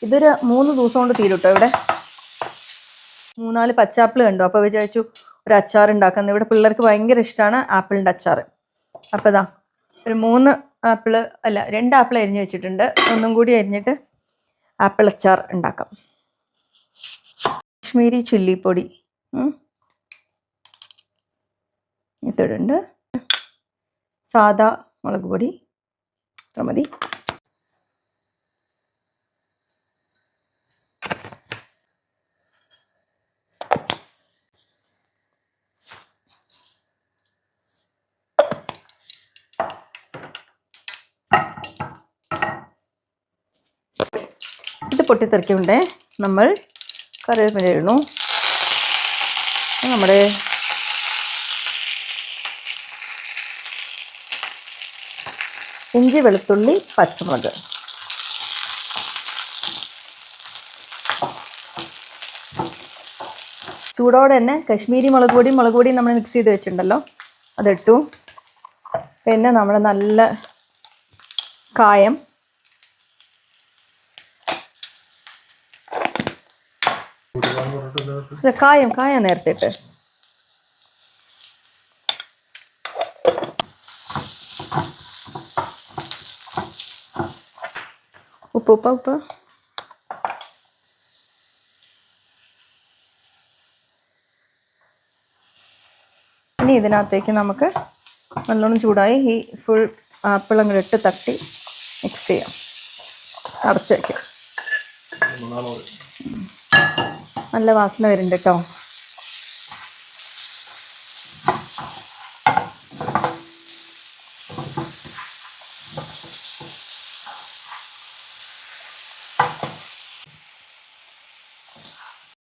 ഇതൊരു 3 ദിവസം കൊണ്ട് തീരും കേട്ടോ. ഇവിടെ 3-4 പച്ചാപ്പിൾ കണ്ടു. അപ്പോൾ വിചാരിച്ചു ഒരു അച്ചാർ ഉണ്ടാക്കുന്നത്. ഇവിടെ പിള്ളേർക്ക് ഭയങ്കര ഇഷ്ടമാണ് ആപ്പിളിൻ്റെ അച്ചാർ. അപ്പോൾ ഇതാ ഒരു 2 ആപ്പിൾ അരിഞ്ഞ് വെച്ചിട്ടുണ്ട്. ഒന്നും കൂടി അരിഞ്ഞിട്ട് ആപ്പിൾ അച്ചാർ ഉണ്ടാക്കാം. കാശ്മീരി ചില്ലിപ്പൊടി ഇതിടുണ്ട്. സാദാ മുളക് പൊടി അത്ര മതി. ഇത് പൊട്ടിത്തെറിക്കുണ്ടേ നമ്മൾ കറിവേപ്പില ഇടണു. നമ്മുടെ ഇഞ്ചി വെളുത്തുള്ളി പച്ചമുളക് ചൂടോടെ തന്നെ കശ്മീരി മുളക് പൊടിയും നമ്മൾ മിക്സ് ചെയ്ത് വെച്ചിട്ടുണ്ടല്ലോ അതിട്ടു. പിന്നെ നമ്മുടെ നല്ല കായം, കായം നേരത്തെ ഇട്ട്. ഉപ്പ് ഇനി ഇതിനകത്തേക്ക് നമുക്ക് നല്ലോണം ചൂടായി ഈ ഫുൾ ആപ്പിൾ അങ്ങോട്ട് ഇട്ട് തട്ടി മിക്സ് ചെയ്യാം. അടച്ച് വയ്ക്കാം. നല്ല വാസന വരുന്നുണ്ട് കേട്ടോ.